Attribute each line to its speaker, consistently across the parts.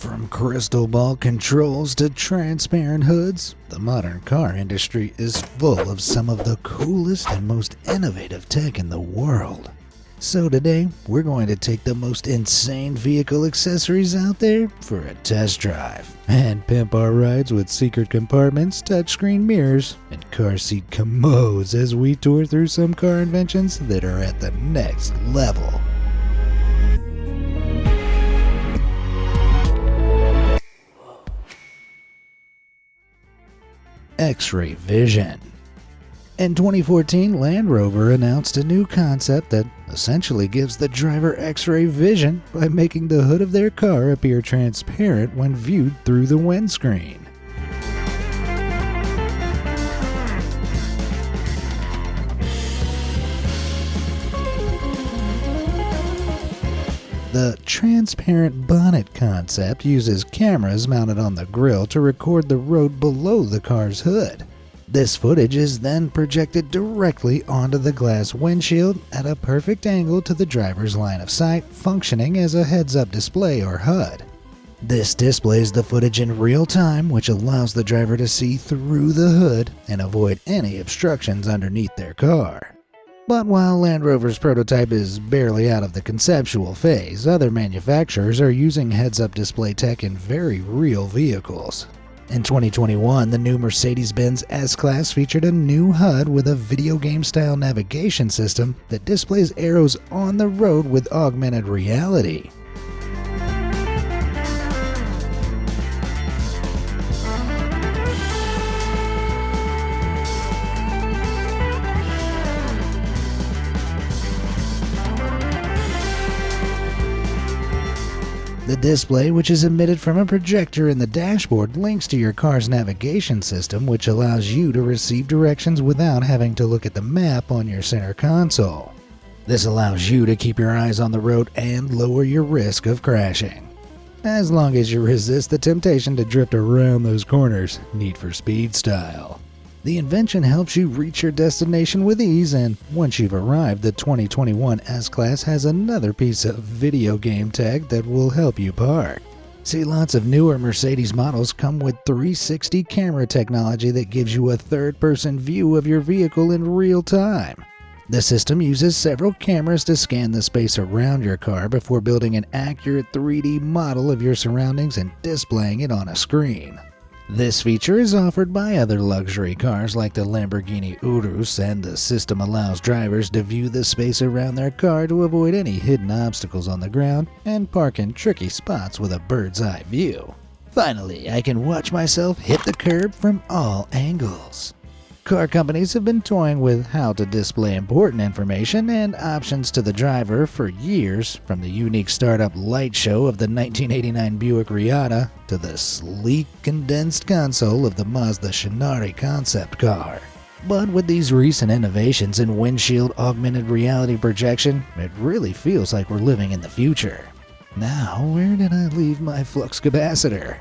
Speaker 1: From crystal ball controls to transparent hoods, the modern car industry is full of some of the coolest and most innovative tech in the world. So today, we're going to take the most insane vehicle accessories out there for a test drive and pimp our rides with secret compartments, touchscreen mirrors, and car seat commodes as we tour through some car inventions that are at the next level. X-ray vision. In 2014, Land Rover announced a new concept that essentially gives the driver X-ray vision by making the hood of their car appear transparent when viewed through the windscreen. The transparent bonnet concept uses cameras mounted on the grille to record the road below the car's hood. This footage is then projected directly onto the glass windshield at a perfect angle to the driver's line of sight, functioning as a heads-up display or HUD. This displays the footage in real time, which allows the driver to see through the hood and avoid any obstructions underneath their car. But while Land Rover's prototype is barely out of the conceptual phase, other manufacturers are using heads-up display tech in very real vehicles. In 2021, the new Mercedes-Benz S-Class featured a new HUD with a video game-style navigation system that displays arrows on the road with augmented reality. The display, which is emitted from a projector in the dashboard, links to your car's navigation system, which allows you to receive directions without having to look at the map on your center console. This allows you to keep your eyes on the road and lower your risk of crashing, as long as you resist the temptation to drift around those corners, Need for Speed style. The invention helps you reach your destination with ease, and once you've arrived, the 2021 S-Class has another piece of video game tech that will help you park. See, lots of newer Mercedes models come with 360 camera technology that gives you a third-person view of your vehicle in real time. The system uses several cameras to scan the space around your car before building an accurate 3D model of your surroundings and displaying it on a screen. This feature is offered by other luxury cars like the Lamborghini Urus, and the system allows drivers to view the space around their car to avoid any hidden obstacles on the ground and park in tricky spots with a bird's eye view. Finally, I can watch myself hit the curb from all angles. Car companies have been toying with how to display important information and options to the driver for years, from the unique startup light show of the 1989 Buick Riata to the sleek condensed console of the Mazda Shinari concept car. But with these recent innovations in windshield augmented reality projection, it really feels like we're living in the future. Now, where did I leave my flux capacitor?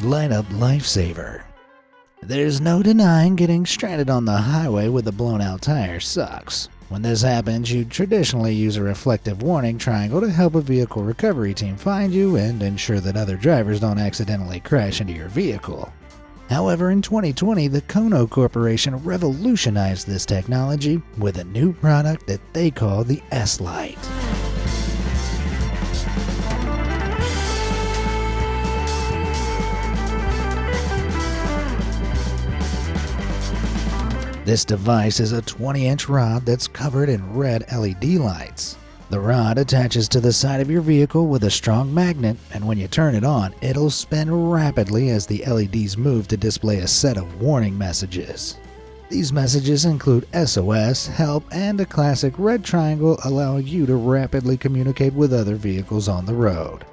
Speaker 1: Light up lifesaver. There's no denying getting stranded on the highway with a blown-out tire sucks. When this happens, you traditionally use a reflective warning triangle to help a vehicle recovery team find you and ensure that other drivers don't accidentally crash into your vehicle. However, in 2020, the Kono Corporation revolutionized this technology with a new product that they call the S-Light. This device is a 20-inch rod that's covered in red LED lights. The rod attaches to the side of your vehicle with a strong magnet, and when you turn it on, it'll spin rapidly as the LEDs move to display a set of warning messages. These messages include SOS, help, and a classic red triangle allowing you to rapidly communicate with other vehicles on the road.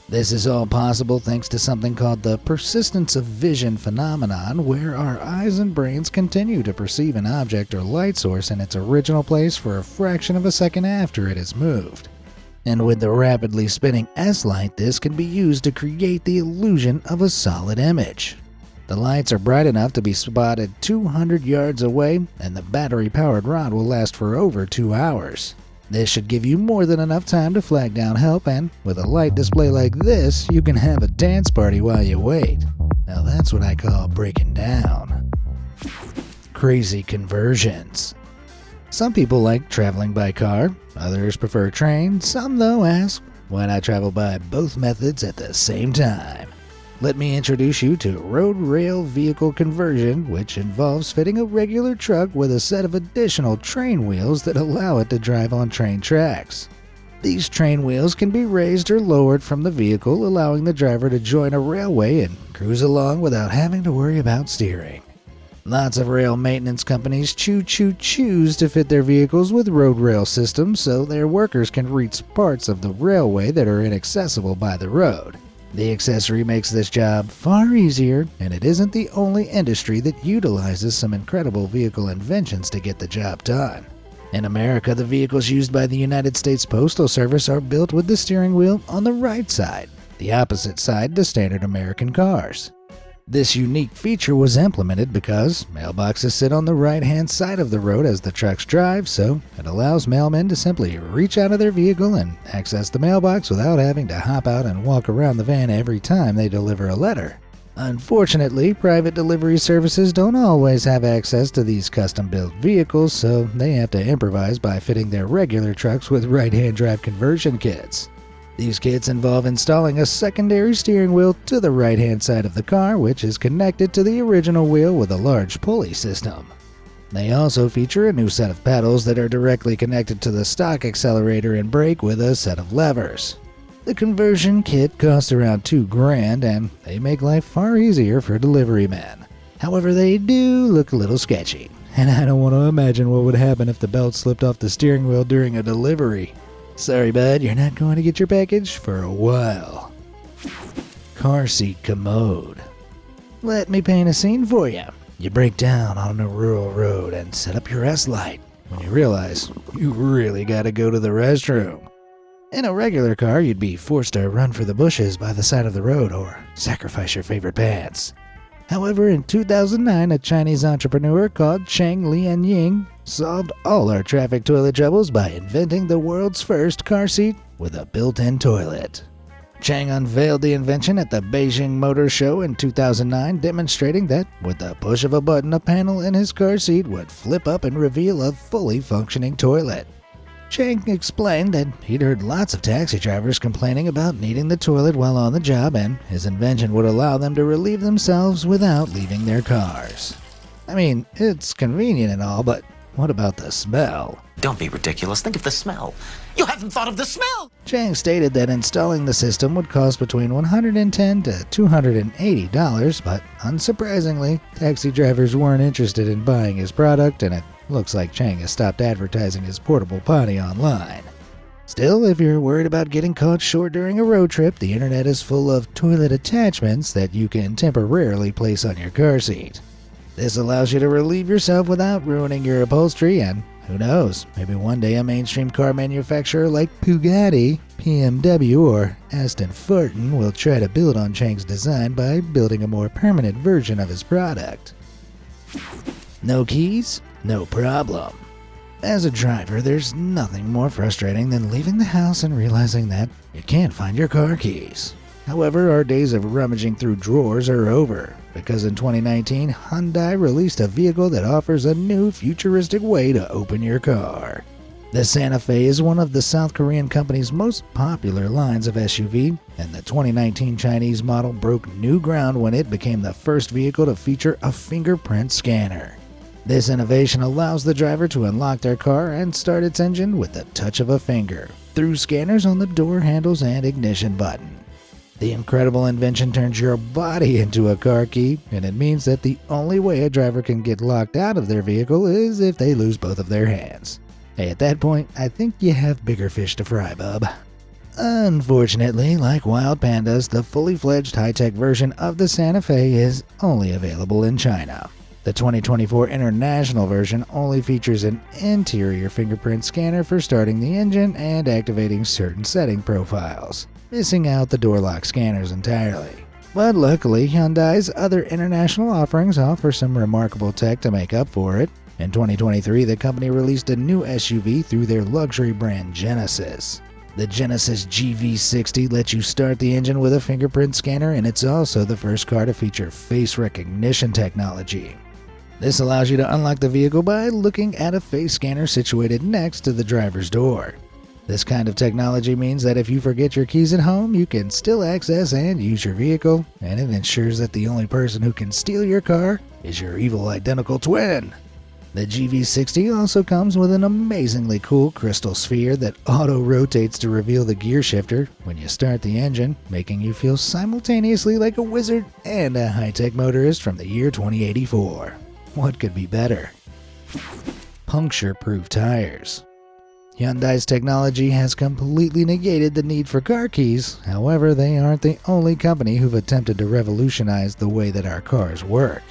Speaker 1: This is all possible thanks to something called the persistence of vision phenomenon, where our eyes and brains continue to perceive an object or light source in its original place for a fraction of a second after it is moved. And with the rapidly spinning S-Light, this can be used to create the illusion of a solid image. The lights are bright enough to be spotted 200 yards away, and the battery-powered rod will last for over 2 hours. This should give you more than enough time to flag down help, and with a light display like this, you can have a dance party while you wait. Now that's what I call breaking down. Crazy conversions. Some people like traveling by car, others prefer train, some though ask, why not travel by both methods at the same time? Let me introduce you to road rail vehicle conversion, which involves fitting a regular truck with a set of additional train wheels that allow it to drive on train tracks. These train wheels can be raised or lowered from the vehicle, allowing the driver to join a railway and cruise along without having to worry about steering. Lots of rail maintenance companies choose to fit their vehicles with road rail systems so their workers can reach parts of the railway that are inaccessible by the road. The accessory makes this job far easier, and it isn't the only industry that utilizes some incredible vehicle inventions to get the job done. In America, the vehicles used by the United States Postal Service are built with the steering wheel on the right side, the opposite side to standard American cars. This unique feature was implemented because mailboxes sit on the right-hand side of the road as the trucks drive, so it allows mailmen to simply reach out of their vehicle and access the mailbox without having to hop out and walk around the van every time they deliver a letter. Unfortunately, private delivery services don't always have access to these custom-built vehicles, so they have to improvise by fitting their regular trucks with right-hand drive conversion kits. These kits involve installing a secondary steering wheel to the right-hand side of the car, which is connected to the original wheel with a large pulley system. They also feature a new set of pedals that are directly connected to the stock accelerator and brake with a set of levers. The conversion kit costs around $2,000, and they make life far easier for delivery men. However, they do look a little sketchy, and I don't want to imagine what would happen if the belt slipped off the steering wheel during a delivery. Sorry, bud, you're not going to get your package for a while. Car seat commode. Let me paint a scene for you. You break down on a rural road and set up your S-light when you realize you really gotta go to the restroom. In a regular car, you'd be forced to run for the bushes by the side of the road or sacrifice your favorite pants. However, in 2009, a Chinese entrepreneur called Cheng Lianying solved all our traffic toilet troubles by inventing the world's first car seat with a built-in toilet. Cheng unveiled the invention at the Beijing Motor Show in 2009, demonstrating that with the push of a button, a panel in his car seat would flip up and reveal a fully functioning toilet. Cheng explained that he'd heard lots of taxi drivers complaining about needing the toilet while on the job, and his invention would allow them to relieve themselves without leaving their cars. I mean, it's convenient and all, but what about the smell?
Speaker 2: Don't be ridiculous. Think of the smell. You haven't thought of the smell!
Speaker 1: Chang stated that installing the system would cost between $110 to $280, but unsurprisingly, taxi drivers weren't interested in buying his product, and it looks like Chang has stopped advertising his portable potty online. Still, if you're worried about getting caught short during a road trip, the internet is full of toilet attachments that you can temporarily place on your car seat. This allows you to relieve yourself without ruining your upholstery, and who knows, maybe one day a mainstream car manufacturer like Bugatti, BMW, or Aston Martin will try to build on Chang's design by building a more permanent version of his product. No keys? No problem. As a driver, there's nothing more frustrating than leaving the house and realizing that you can't find your car keys. However, our days of rummaging through drawers are over, because in 2019, Hyundai released a vehicle that offers a new futuristic way to open your car. The Santa Fe is one of the South Korean company's most popular lines of SUV, and the 2019 Chinese model broke new ground when it became the first vehicle to feature a fingerprint scanner. This innovation allows the driver to unlock their car and start its engine with the touch of a finger, through scanners on the door handles and ignition button. The incredible invention turns your body into a car key, and it means that the only way a driver can get locked out of their vehicle is if they lose both of their hands. Hey, at that point, I think you have bigger fish to fry, bub. Unfortunately, like wild pandas, the fully fledged high-tech version of the Santa Fe is only available in China. The 2024 international version only features an interior fingerprint scanner for starting the engine and activating certain setting profiles, missing out the door lock scanners entirely. But luckily, Hyundai's other international offerings offer some remarkable tech to make up for it. In 2023, the company released a new SUV through their luxury brand Genesis. The Genesis GV60 lets you start the engine with a fingerprint scanner, and it's also the first car to feature face recognition technology. This allows you to unlock the vehicle by looking at a face scanner situated next to the driver's door. This kind of technology means that if you forget your keys at home, you can still access and use your vehicle, and it ensures that the only person who can steal your car is your evil identical twin. The GV60 also comes with an amazingly cool crystal sphere that auto-rotates to reveal the gear shifter when you start the engine, making you feel simultaneously like a wizard and a high-tech motorist from the year 2084. What could be better? Puncture-proof tires. Hyundai's technology has completely negated the need for car keys. However, they aren't the only company who've attempted to revolutionize the way that our cars work.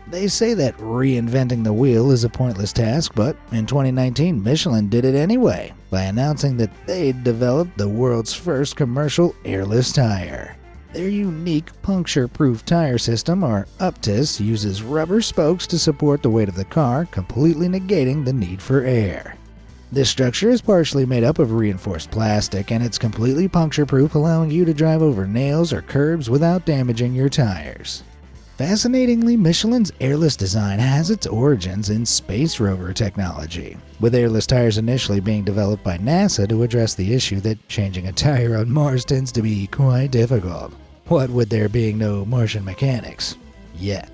Speaker 1: They say that reinventing the wheel is a pointless task, but in 2019, Michelin did it anyway by announcing that they'd developed the world's first commercial airless tire. Their unique puncture-proof tire system, or UPTIS, uses rubber spokes to support the weight of the car, completely negating the need for air. This structure is partially made up of reinforced plastic, and it's completely puncture-proof, allowing you to drive over nails or curbs without damaging your tires. Fascinatingly, Michelin's airless design has its origins in space rover technology, with airless tires initially being developed by NASA to address the issue that changing a tire on Mars tends to be quite difficult. What with there being no Martian mechanics yet.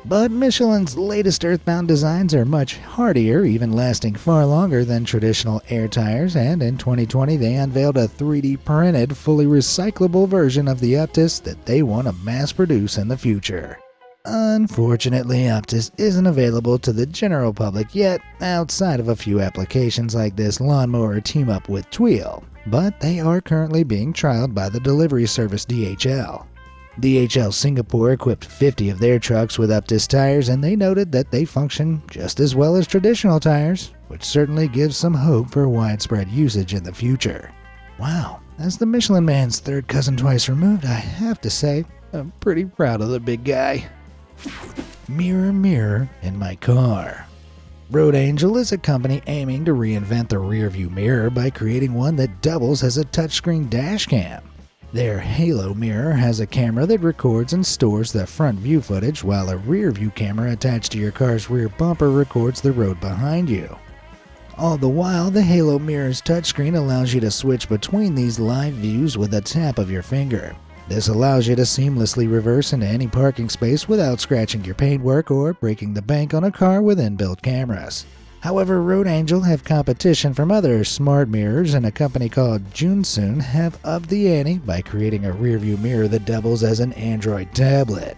Speaker 1: But Michelin's latest Earthbound designs are much hardier, even lasting far longer than traditional air tires, and in 2020 they unveiled a 3D printed, fully recyclable version of the UPTIS that they want to mass produce in the future. Unfortunately, UPTIS isn't available to the general public yet, outside of a few applications like this lawnmower team-up with Tweel, but they are currently being trialed by the delivery service DHL. DHL Singapore equipped 50 of their trucks with UPTIS tires, and they noted that they function just as well as traditional tires, which certainly gives some hope for widespread usage in the future. Wow, as the Michelin man's third cousin twice removed, I have to say, I'm pretty proud of the big guy. Mirror, mirror in my car. Road Angel is a company aiming to reinvent the rearview mirror by creating one that doubles as a touchscreen dash cam. Their Halo mirror has a camera that records and stores the front view footage, while a rear view camera attached to your car's rear bumper records the road behind you. All the while, the Halo mirror's touchscreen allows you to switch between these live views with a tap of your finger. This allows you to seamlessly reverse into any parking space without scratching your paintwork or breaking the bank on a car with inbuilt cameras. However, Road Angel have competition from other smart mirrors, and a company called Junsoon have upped the ante by creating a rearview mirror that doubles as an Android tablet.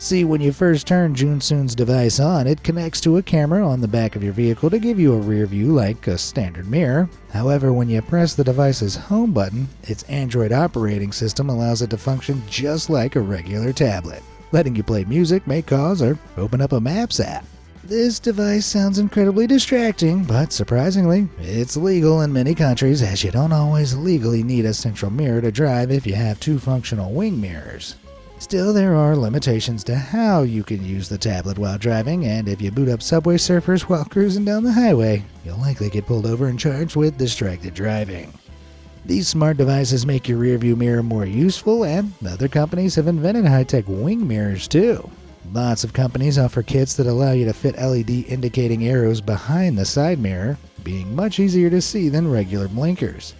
Speaker 1: See, when you first turn Junsoon's device on, it connects to a camera on the back of your vehicle to give you a rear view like a standard mirror. However, when you press the device's home button, its Android operating system allows it to function just like a regular tablet, letting you play music, make calls, or open up a Maps app. This device sounds incredibly distracting, but surprisingly, it's legal in many countries, as you don't always legally need a central mirror to drive if you have two functional wing mirrors. Still, there are limitations to how you can use the tablet while driving, and if you boot up Subway Surfers while cruising down the highway, you'll likely get pulled over and charged with distracted driving. These smart devices make your rearview mirror more useful, and other companies have invented high-tech wing mirrors too. Lots of companies offer kits that allow you to fit LED indicating arrows behind the side mirror, being much easier to see than regular blinkers.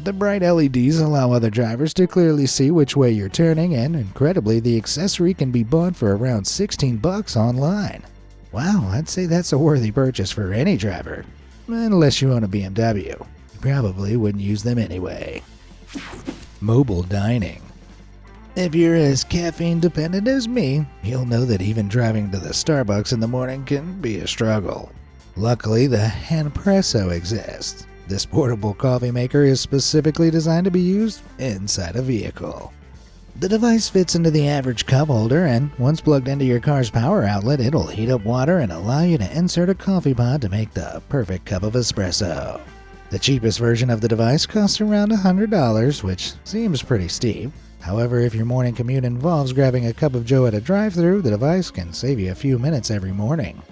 Speaker 1: The bright LEDs allow other drivers to clearly see which way you're turning, and incredibly, the accessory can be bought for around $16 online. Wow, I'd say that's a worthy purchase for any driver. Unless you own a BMW. You probably wouldn't use them anyway. Mobile dining. If you're as caffeine dependent as me, you'll know that even driving to the Starbucks in the morning can be a struggle. Luckily, the Handpresso exists. This portable coffee maker is specifically designed to be used inside a vehicle. The device fits into the average cup holder, and once plugged into your car's power outlet, it'll heat up water and allow you to insert a coffee pod to make the perfect cup of espresso. The cheapest version of the device costs around $100, which seems pretty steep. However, if your morning commute involves grabbing a cup of joe at a drive-thru, the device can save you a few minutes every morning.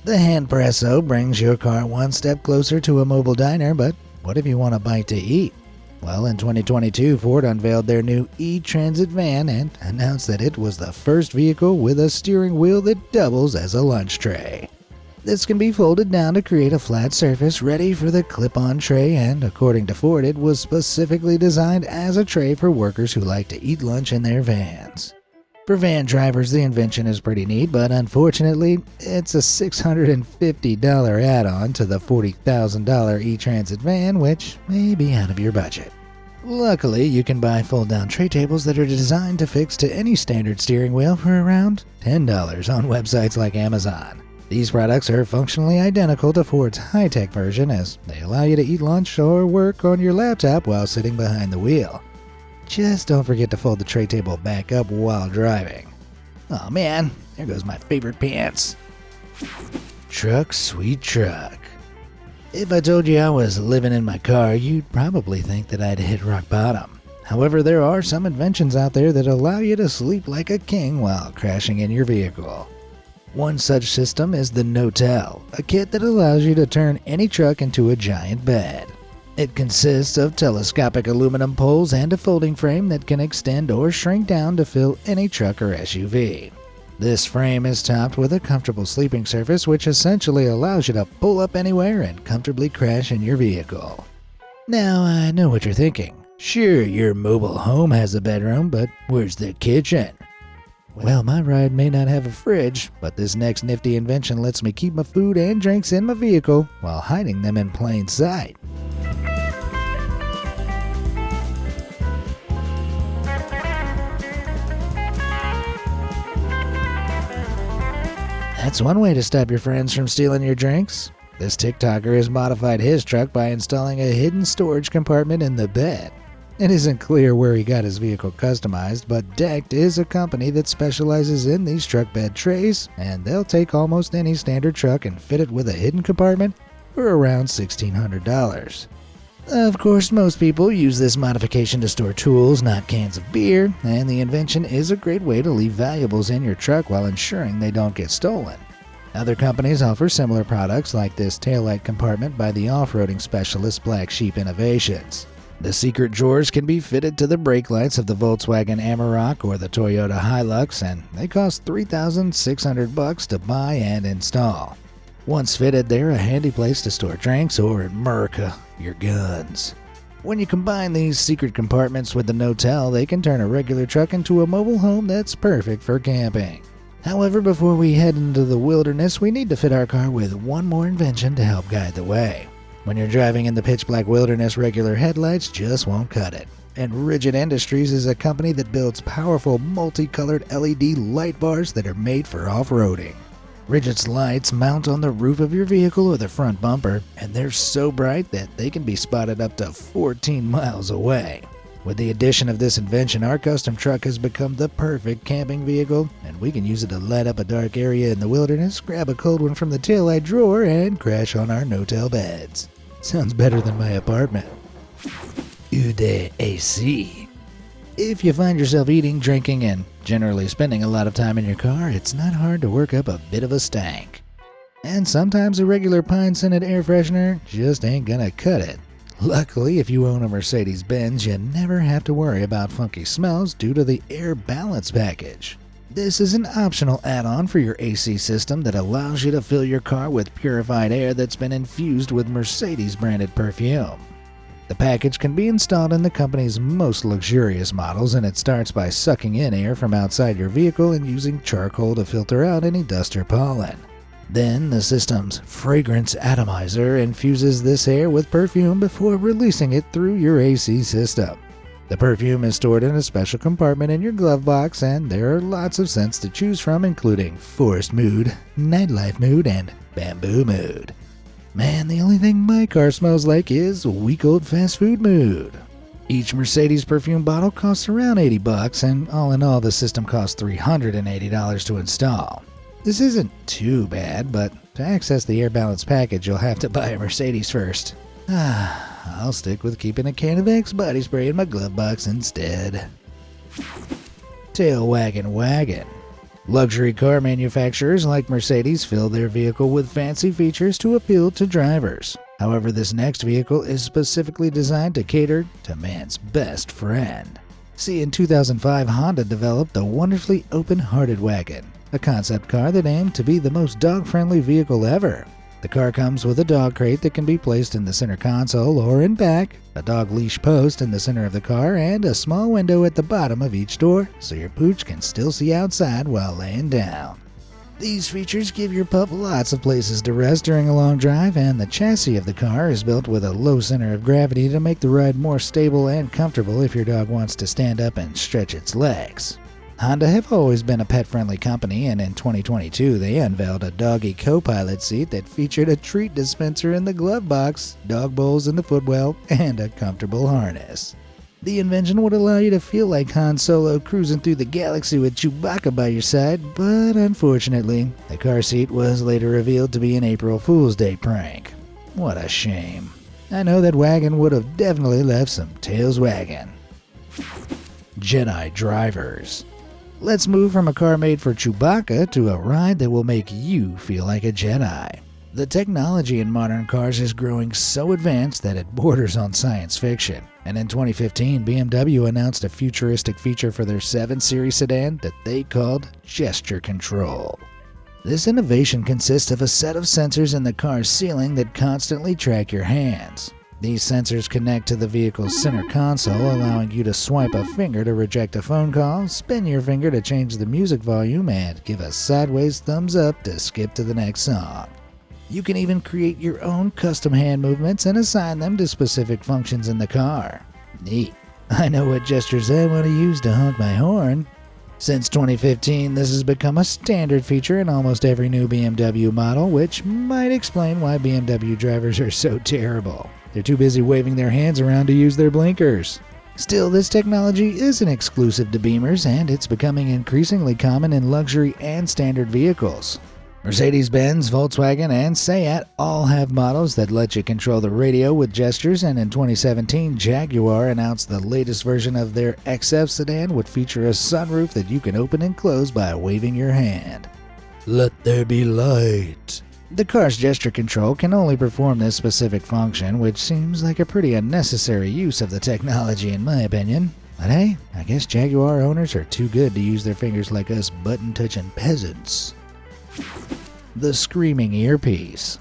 Speaker 1: The hand presso brings your car one step closer to a mobile diner, but what if you want a bite to eat? Well, in 2022, Ford unveiled their new e-Transit van and announced that it was the first vehicle with a steering wheel that doubles as a lunch tray. This can be folded down to create a flat surface ready for the clip-on tray, and according to Ford, it was specifically designed as a tray for workers who like to eat lunch in their vans. For van drivers, the invention is pretty neat, but unfortunately, it's a $650 add-on to the $40,000 e-Transit van, which may be out of your budget. Luckily, you can buy fold-down tray tables that are designed to fix to any standard steering wheel for around $10 on websites like Amazon. These products are functionally identical to Ford's high-tech version, as they allow you to eat lunch or work on your laptop while sitting behind the wheel. Just don't forget to fold the tray table back up while driving. Oh man, there goes my favorite pants. Truck, sweet truck. If I told you I was living in my car, you'd probably think that I'd hit rock bottom. However, there are some inventions out there that allow you to sleep like a king while crashing in your vehicle. One such system is the Notel, a kit that allows you to turn any truck into a giant bed. It consists of telescopic aluminum poles and a folding frame that can extend or shrink down to fill any truck or SUV. This frame is topped with a comfortable sleeping surface, which essentially allows you to pull up anywhere and comfortably crash in your vehicle. Now, I know what you're thinking. Sure, your mobile home has a bedroom, but where's the kitchen? Well, my ride may not have a fridge, but this next nifty invention lets me keep my food and drinks in my vehicle while hiding them in plain sight. That's one way to stop your friends from stealing your drinks. This TikToker has modified his truck by installing a hidden storage compartment in the bed. It isn't clear where he got his vehicle customized, but Decked is a company that specializes in these truck bed trays, and they'll take almost any standard truck and fit it with a hidden compartment for around $1,600. Of course, most people use this modification to store tools, not cans of beer, and the invention is a great way to leave valuables in your truck while ensuring they don't get stolen. Other companies offer similar products like this taillight compartment by the off-roading specialist Black Sheep Innovations. The secret drawers can be fitted to the brake lights of the Volkswagen Amarok or the Toyota Hilux, and they cost $3,600 to buy and install. Once fitted, they're a handy place to store drinks or, in America, your guns. When you combine these secret compartments with the Notel, they can turn a regular truck into a mobile home that's perfect for camping. However, before we head into the wilderness, we need to fit our car with one more invention to help guide the way. When you're driving in the pitch-black wilderness, regular headlights just won't cut it. And Rigid Industries is a company that builds powerful multicolored LED light bars that are made for off-roading. Rigid's lights mount on the roof of your vehicle or the front bumper, and they're so bright that they can be spotted up to 14 miles away. With the addition of this invention, our custom truck has become the perfect camping vehicle, and we can use it to light up a dark area in the wilderness, grab a cold one from the taillight drawer, and crash on our Notel beds. Sounds better than my apartment. Ude AC. If you find yourself eating, drinking, and generally spending a lot of time in your car, it's not hard to work up a bit of a stank. And sometimes a regular pine-scented air freshener just ain't gonna cut it. Luckily, if you own a Mercedes-Benz, you never have to worry about funky smells due to the Air Balance package. This is an optional add-on for your AC system that allows you to fill your car with purified air that's been infused with Mercedes-branded perfume. The package can be installed in the company's most luxurious models, and it starts by sucking in air from outside your vehicle and using charcoal to filter out any dust or pollen. Then, the system's fragrance atomizer infuses this air with perfume before releasing it through your AC system. The perfume is stored in a special compartment in your glove box, and there are lots of scents to choose from, including Forest Mood, Nightlife Mood, and Bamboo Mood. Man, the only thing my car smells like is week-old fast food mood. Each Mercedes perfume bottle costs around $80, and all in all, the system costs $380 to install. This isn't too bad, but to access the Air Balance package, you'll have to buy a Mercedes first. I'll stick with keeping a can of Axe body spray in my glove box instead. Tail Waggin' Wagon. Luxury car manufacturers like Mercedes fill their vehicle with fancy features to appeal to drivers. However, this next vehicle is specifically designed to cater to man's best friend. See, in 2005, Honda developed the wonderfully open-hearted wagon, a concept car that aimed to be the most dog-friendly vehicle ever. The car comes with a dog crate that can be placed in the center console or in back, a dog leash post in the center of the car, and a small window at the bottom of each door so your pooch can still see outside while laying down. These features give your pup lots of places to rest during a long drive, and the chassis of the car is built with a low center of gravity to make the ride more stable and comfortable if your dog wants to stand up and stretch its legs. Honda have always been a pet-friendly company, and in 2022 they unveiled a doggy co-pilot seat that featured a treat dispenser in the glove box, dog bowls in the footwell, and a comfortable harness. The invention would allow you to feel like Han Solo cruising through the galaxy with Chewbacca by your side, but unfortunately, the car seat was later revealed to be an April Fool's Day prank. What a shame. I know that wagon would have definitely left some tails wagging. Jedi drivers. Let's move from a car made for Chewbacca to a ride that will make you feel like a Jedi. The technology in modern cars is growing so advanced that it borders on science fiction. And in 2015, BMW announced a futuristic feature for their 7 Series sedan that they called Gesture Control. This innovation consists of a set of sensors in the car's ceiling that constantly track your hands. These sensors connect to the vehicle's center console, allowing you to swipe a finger to reject a phone call, spin your finger to change the music volume, and give a sideways thumbs up to skip to the next song. You can even create your own custom hand movements and assign them to specific functions in the car. Neat. I know what gestures I want to use to honk my horn. Since 2015, this has become a standard feature in almost every new BMW model, which might explain why BMW drivers are so terrible. They're too busy waving their hands around to use their blinkers. Still, this technology isn't exclusive to Beamers, and it's becoming increasingly common in luxury and standard vehicles. Mercedes-Benz, Volkswagen, and Seat all have models that let you control the radio with gestures, and in 2017, Jaguar announced the latest version of their XF sedan would feature a sunroof that you can open and close by waving your hand. Let there be light. The car's gesture control can only perform this specific function, which seems like a pretty unnecessary use of the technology in my opinion. But hey, I guess Jaguar owners are too good to use their fingers like us button-touching peasants. The screaming earpiece.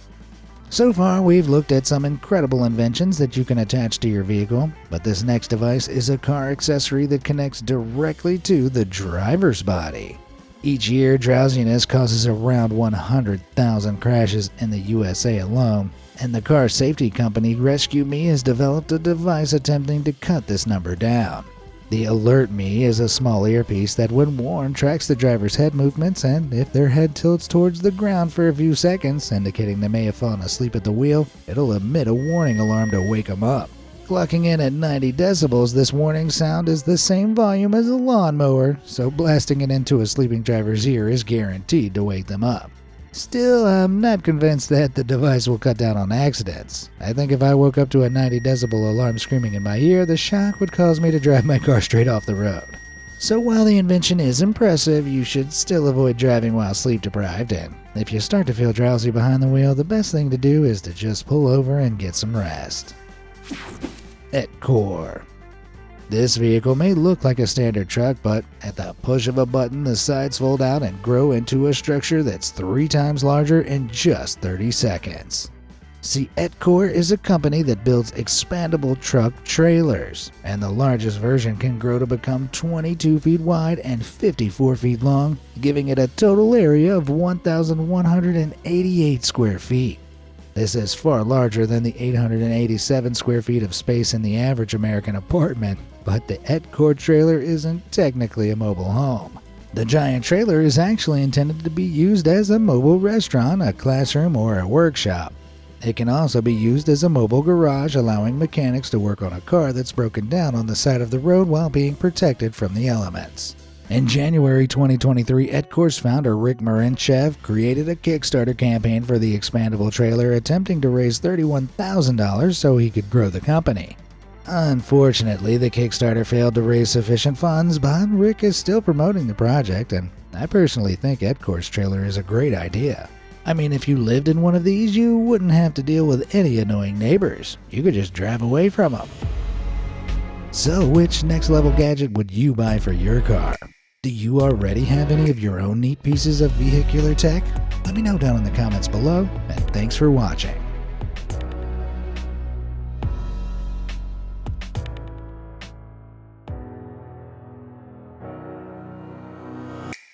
Speaker 1: So far, we've looked at some incredible inventions that you can attach to your vehicle, but this next device is a car accessory that connects directly to the driver's body. Each year, drowsiness causes around 100,000 crashes in the USA alone, and the car safety company Rescue Me has developed a device attempting to cut this number down. The Alert Me is a small earpiece that, when worn, tracks the driver's head movements, and if their head tilts towards the ground for a few seconds, indicating they may have fallen asleep at the wheel, it'll emit a warning alarm to wake them up. Clocking in at 90 decibels, this warning sound is the same volume as a lawnmower, so blasting it into a sleeping driver's ear is guaranteed to wake them up. Still, I'm not convinced that the device will cut down on accidents. I think if I woke up to a 90 decibel alarm screaming in my ear, the shock would cause me to drive my car straight off the road. So while the invention is impressive, you should still avoid driving while sleep deprived, and if you start to feel drowsy behind the wheel, the best thing to do is to just pull over and get some rest. Etcore. This vehicle may look like a standard truck, but at the push of a button, the sides fold out and grow into a structure that's 3 times larger in just 30 seconds. See, Etcore is a company that builds expandable truck trailers, and the largest version can grow to become 22 feet wide and 54 feet long, giving it a total area of 1,188 square feet. This is far larger than the 887 square feet of space in the average American apartment, but the Etcore trailer isn't technically a mobile home. The giant trailer is actually intended to be used as a mobile restaurant, a classroom, or a workshop. It can also be used as a mobile garage, allowing mechanics to work on a car that's broken down on the side of the road while being protected from the elements. In January 2023, Etcore's founder Rick Marinchev created a Kickstarter campaign for the expandable trailer, attempting to raise $31,000 so he could grow the company. Unfortunately, the Kickstarter failed to raise sufficient funds, but Rick is still promoting the project, and I personally think Edcor's trailer is a great idea. I mean, if you lived in one of these, you wouldn't have to deal with any annoying neighbors. You could just drive away from them. So, which next level gadget would you buy for your car? Do you already have any of your own neat pieces of vehicular tech? Let me know down in the comments below, and thanks for watching.